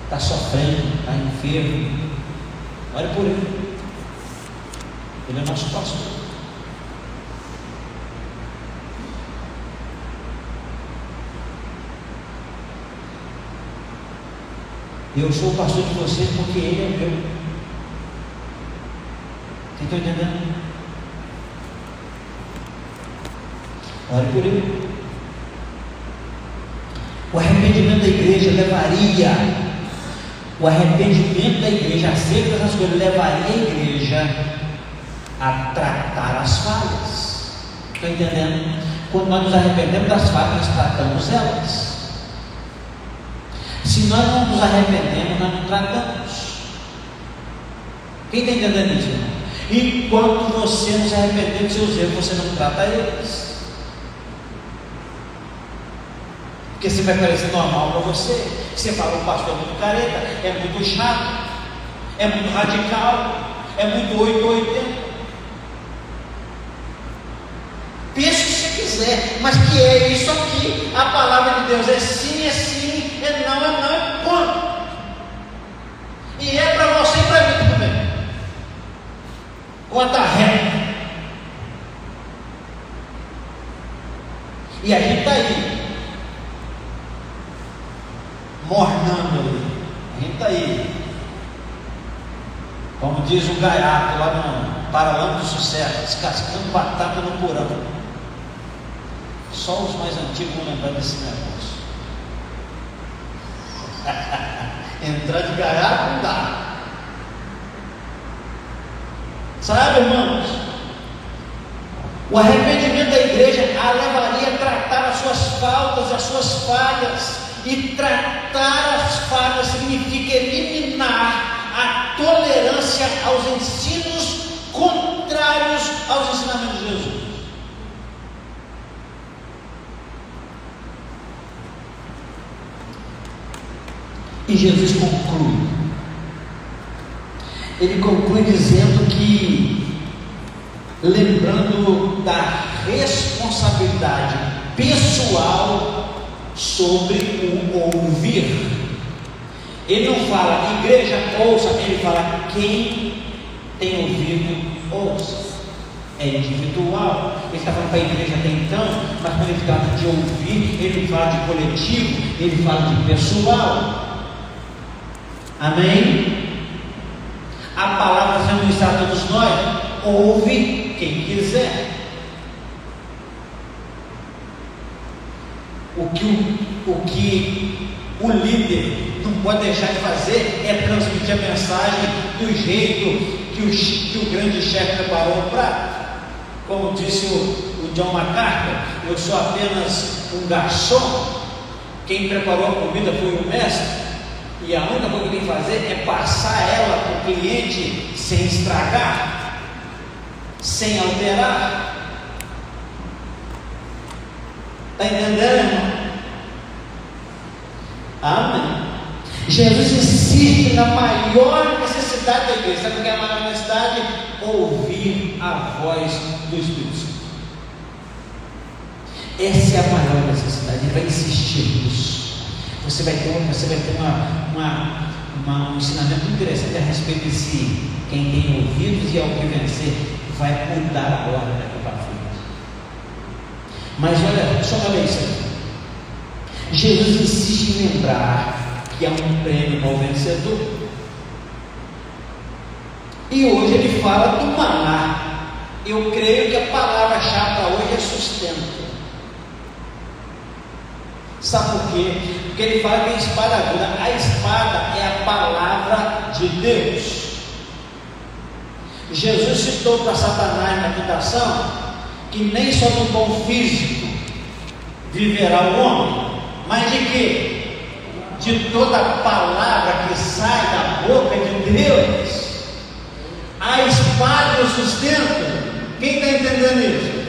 está sofrendo, está enfermo. Ore por ele. Ele é nosso pastor. Eu sou o pastor de vocês porque ele é o meu. Vocês estão entendendo? Ore por ele. O arrependimento da igreja levaria, o arrependimento da igreja acerca dessas coisas levaria a igreja a tratar as falhas. Estão entendendo? Quando nós nos arrependemos das falhas, nós tratamos elas. Se nós não nos arrependemos, nós não tratamos. Quem está entendendo isso, irmão? Enquanto você não se arrepender dos seus erros, você não trata eles. Porque você vai parecer normal para você. Você fala: o pastor é muito careta, é muito chato, é muito radical, é muito 880. Pense o que você quiser, mas que é isso aqui. A palavra de Deus é sim, é não, ponto. E é para você e para mim também. Conta reta. E a gente está aí, mornando ali. A gente está aí, como diz o gaiato lá no Paralama do Sucesso, descascando batata no porão. Só os mais antigos vão lembrar desse negócio. Entrar de gaiato não dá. Sabe, irmãos? O arrependimento da igreja a levaria a tratar as suas faltas, as suas falhas. E tratar as falhas significa eliminar a tolerância aos ensinos contrários aos ensinamentos de Jesus. E Jesus conclui. Ele conclui dizendo que, lembrando da responsabilidade pessoal sobre o ouvir. Ele não fala: igreja, ouça. Ele fala: quem tem ouvido, ouça. É individual. Ele está falando para a igreja até então, mas quando ele trata de ouvir, ele fala de coletivo, ele fala de pessoal. Amém? A palavra sendo ministrada a todos nós. Ouve quem quiser. O que o líder não pode deixar de fazer é transmitir a mensagem do jeito que o grande chefe preparou o prato. Como disse o John MacArthur: eu sou apenas um garçom. Quem preparou a comida foi o mestre. E a única coisa que tem que fazer é passar ela para o cliente sem estragar, sem alterar. Está entendendo, irmão? Amém. Jesus insiste na maior necessidade da igreja. Sabe o que é a maior necessidade? Ouvir a voz do Espírito Santo. Essa é a maior necessidade. Ele vai insistir nisso. Você vai ter um ensinamento muito interessante a respeito de si. Quem tem ouvidos e ao que vencer vai mudar agora daqui para frente. Mas olha, só olha isso aqui. Jesus insiste em lembrar que há um prêmio ao vencedor. E hoje ele fala do maná. Eu creio que a palavra-chave para hoje é sustento. Sabe por quê? Porque ele fala que a espada aguda. A espada é a palavra de Deus. Jesus citou para Satanás na tentação que nem só do pão físico viverá o homem, mas de quê? De toda palavra que sai da boca de Deus. A espada e o sustento. Quem está entendendo isso?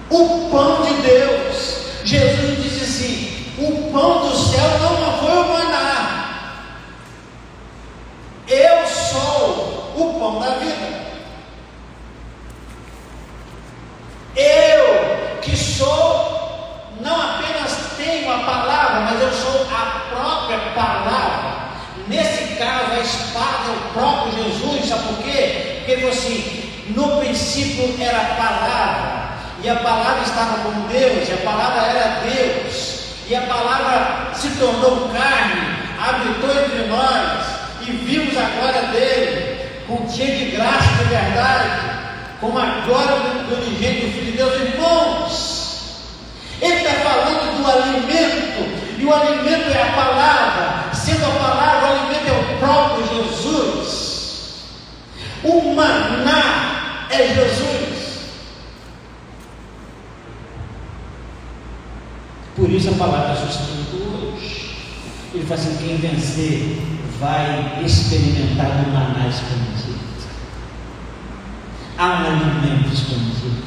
O pão de Deus. Jesus disse assim: o pão do céu não foi o maná. Eu sou o pão da vida. Eu que sou, não apenas tenho a palavra, mas eu sou a própria palavra. Nesse caso, a espada é o próprio Jesus. Sabe por quê? Porque ele falou assim: no princípio era a palavra, e a palavra estava com Deus, e a palavra era Deus, e a palavra se tornou carne, habitou entre nós, e vimos a glória dele, cheio de graça e de verdade, como a glória do unigênito do Filho de Deus. Irmãos, ele está falando do alimento, e o alimento é a palavra. Sendo a palavra, o alimento é o próprio Jesus. O maná é Jesus. Por isso a palavra é sustento hoje. Ele fala assim: quem vencer vai experimentar o maná escondido. Há um alimento escondido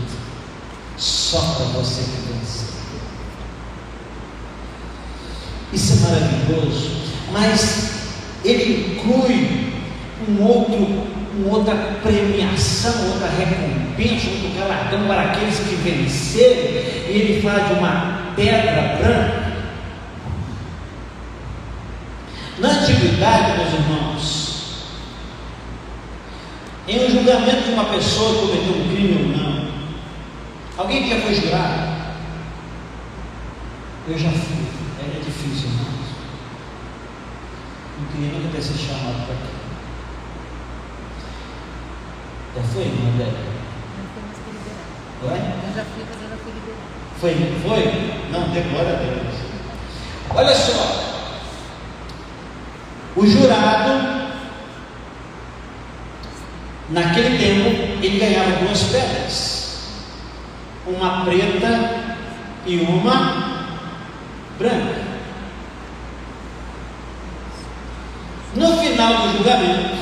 só para você que vencer. Isso é maravilhoso. Mas ele inclui outra premiação, outra recompensa, outro galardão para aqueles que vencerem. E ele fala de uma pedra branca. Na antiguidade, meus irmãos, em um julgamento de uma pessoa que cometeu um crime ou não, alguém que já foi jurado? Eu já fui. É difícil, irmãos. Não queria nunca ter sido chamado para aqui. Já foi, irmã Débora? Eu já fui, mas eu não fui liberado. Foi? Não, dê glória a Deus. Olha só. O jurado, naquele tempo, ele ganhava 2 pedras. Uma preta e uma branca. No final do julgamento,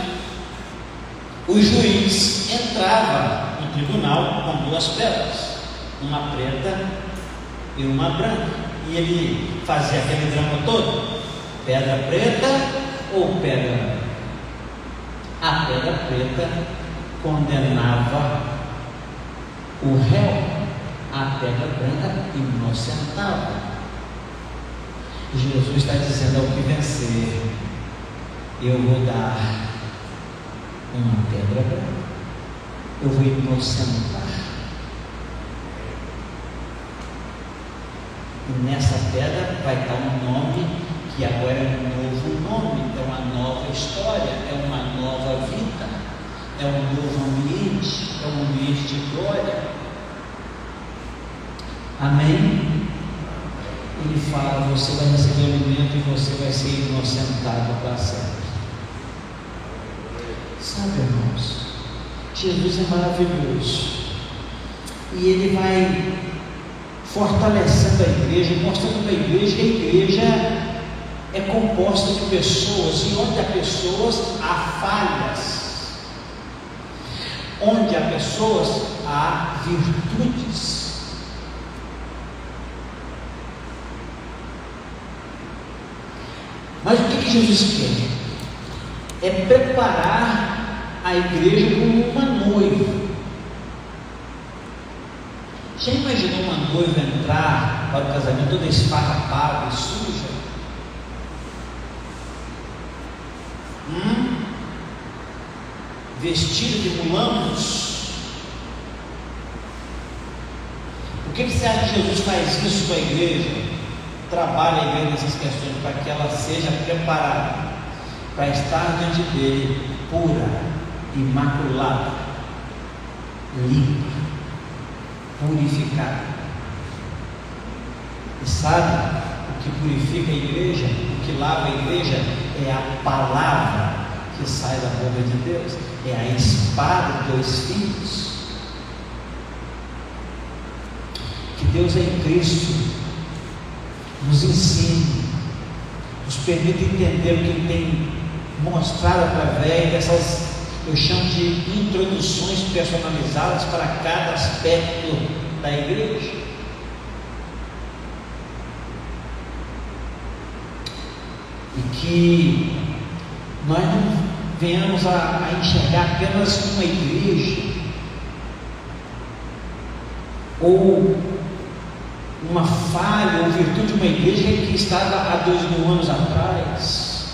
o juiz entrava no tribunal com 2 pedras, uma preta e uma branca, e ele fazia aquele drama todo: pedra preta ou pedra branca? A pedra preta condenava o réu, a pedra branca inocentava. Jesus está dizendo: ao que vencer, eu vou dar uma pedra branca, eu vou inocentar. E nessa pedra vai estar um nome que agora é um novo nome, é uma nova história, é uma nova vida, é um novo ambiente, é um ambiente de glória. Amém? Ele fala: você vai receber o alimento e você vai ser inocentado para sempre. Sabe, irmãos, Jesus é maravilhoso. e ele vai fortalecendo a igreja, mostrando para a igreja que a igreja é composta de pessoas, e onde há pessoas há falhas, onde há pessoas há virtudes. Mas o que Jesus quer? É preparar a igreja como uma noiva. Já imaginou uma noiva entrar para o casamento toda esfarrapada e suja? Vestida de mulambos? Por que você acha que Jesus faz isso com a igreja? Trabalha a igreja nessas questões para que ela seja preparada para estar diante dele pura, imaculada, limpa, purificada. E sabe o que purifica a igreja? O que lava a igreja é a palavra que sai da boca de Deus, é a espada de dois filhos. Que Deus em Cristo nos ensine, nos permita entender o que Ele tem mostrado através dessas, eu chamo de introduções personalizadas para cada aspecto da igreja. E que nós não venhamos a enxergar apenas uma igreja ou uma falha ou virtude de uma igreja que estava há 2000 anos atrás,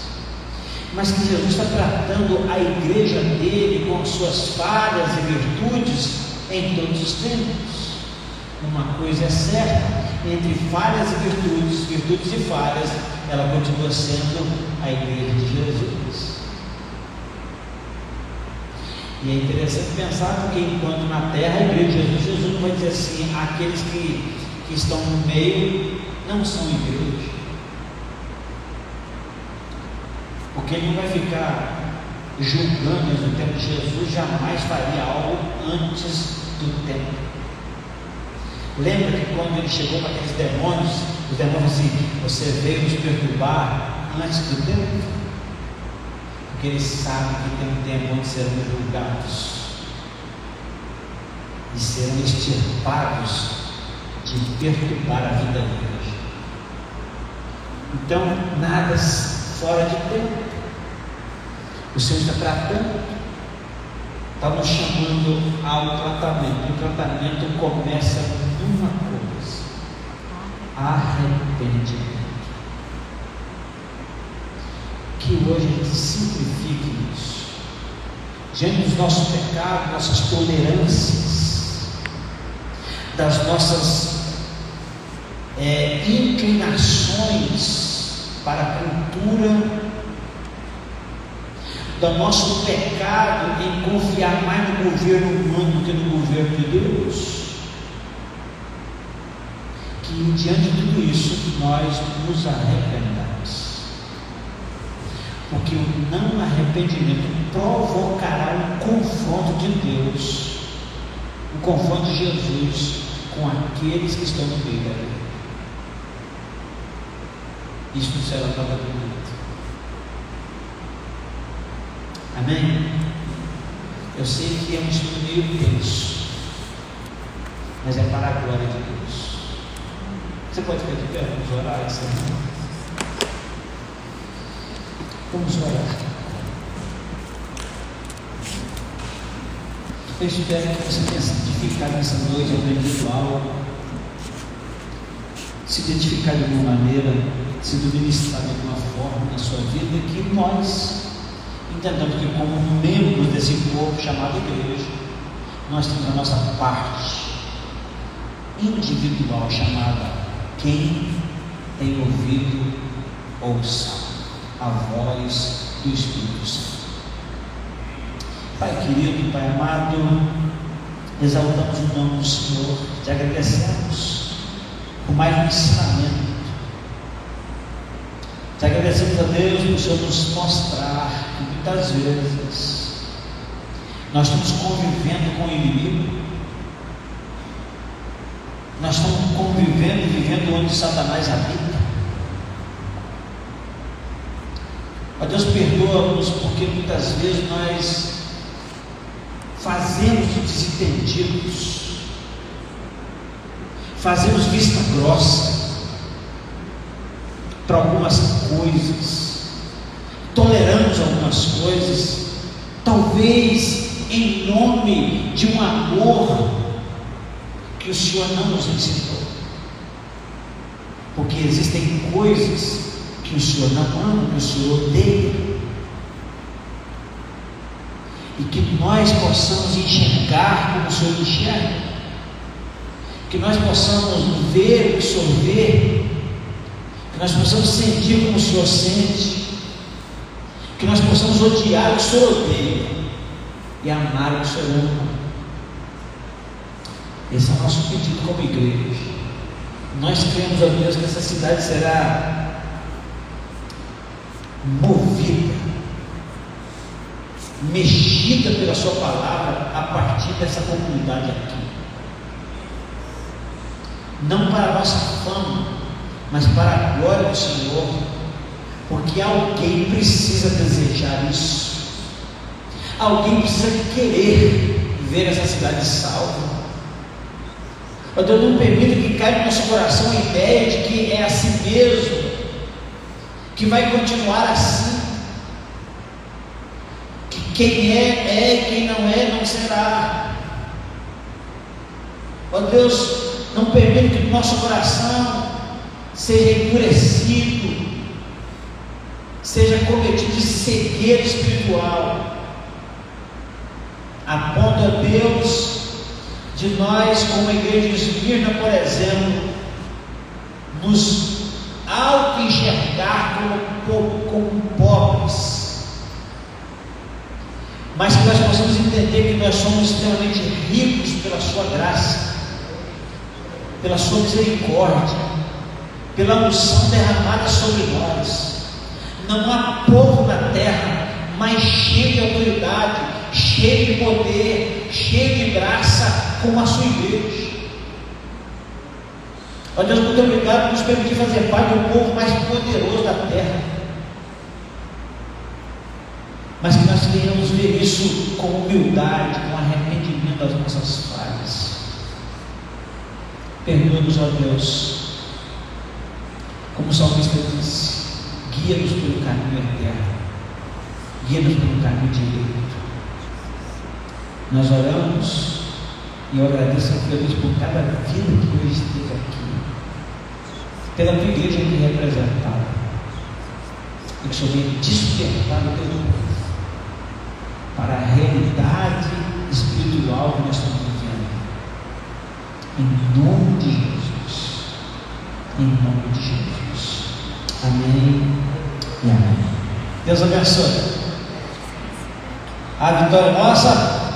mas que Jesus está tratando a igreja dele com as suas falhas e virtudes em todos os tempos. Uma coisa é certa: entre falhas e virtudes, virtudes e falhas, ela continua sendo a igreja de Jesus. E é interessante pensar, porque enquanto na terra a igreja de Jesus não vai dizer assim: aqueles que estão no meio não são igreja, porque ele não vai ficar julgando. No tempo de Jesus jamais faria algo antes do tempo. Lembra que quando ele chegou para aqueles demônios, os demônios assim: você veio nos perturbar antes do tempo? Porque eles sabem que tem um tempo onde serão julgados e serão extirpados de perturbar a vida da igreja. Então, nada fora de tempo. O Senhor está tratando, está nos chamando ao tratamento. O tratamento começa numa coisa: arrependimento. Que hoje a gente simplifique isso, diante dos nossos pecados, nossas tolerâncias, das nossas inclinações para a cultura, do nosso pecado em confiar mais no governo humano do que no governo de Deus. Que diante de tudo isso nós nos arrependamos, porque o não arrependimento provocará um confronto de Deus, um confronto de Jesus com aqueles que estão no meio da igreja. Isso não será nada bonito. Amém? Eu sei que é um estudo meio tenso, mas é para a glória de Deus. Você pode ficar de pé? Vamos orar essa semana. Vamos orar. Eu espero que você tenha se identificado nessa noite, aprendido algo, se identificar de alguma maneira, sido ministrado de alguma forma na sua vida, que nós entendamos que, como membros desse corpo chamado igreja, nós temos a nossa parte individual chamada: quem tem ouvido, ouça a voz do Espírito Santo. Pai querido, Pai amado, exaltamos o nome do Senhor, te agradecemos por mais um ensinamento. Te agradecemos a Deus por o Senhor nos mostrar que muitas vezes nós estamos convivendo com o inimigo Nós estamos convivendo, vivendo onde Satanás habita. Ó Deus, perdoa-nos, porque muitas vezes nós fazemos desentendidos, fazemos vista grossa para algumas coisas, toleramos algumas coisas, talvez em nome de um amor que o Senhor não nos ensinou, porque existem coisas que o Senhor não ama, que o Senhor odeia, e que nós possamos enxergar como o Senhor enxerga, que nós possamos ver, absorver, que nós possamos sentir como o Senhor sente, que nós possamos odiar o que o Senhor odeia e amar o que o Senhor ama. Esse é o nosso pedido como igreja. Nós cremos, ó Deus, que essa cidade será movida, mexida pela sua palavra a partir dessa comunidade aqui, não para a nossa fama, mas para a glória do Senhor, porque alguém precisa desejar isso, alguém precisa querer ver essa cidade salva. Ó Deus, não permita que caia no nosso coração a ideia de que é assim mesmo, que vai continuar assim, que quem é, quem não é, não será. Ó Deus, não permita que o nosso coração seja endurecido, seja cometido de cegueira espiritual, a ponto, ó Deus, de nós, como a igreja de Esmirna, por exemplo, nos auto-enxergar como pobres, mas que nós possamos entender que nós somos extremamente ricos pela sua graça, pela sua misericórdia, pela unção derramada sobre nós. Não há povo na terra mais cheio de autoridade, cheio de poder, cheio de graça como a sua igreja. Ó Deus, muito obrigado por nos permitir fazer parte do povo mais poderoso da terra, mas que nós tenhamos ver isso com humildade, com arrependimento das nossas falhas. Perdoa-nos, ó Deus, como o salmista disse, guia-nos pelo caminho eterno, guia-nos pelo caminho direito. Nós oramos e eu agradeço a Deus por cada vida que hoje esteve aqui, pela tua igreja aqui representada, e que o Senhor venha despertar o teu povo para a realidade espiritual que nós estamos vivendo, em nome de Jesus, em nome de Jesus, amém e amém. Deus abençoe. A vitória é nossa.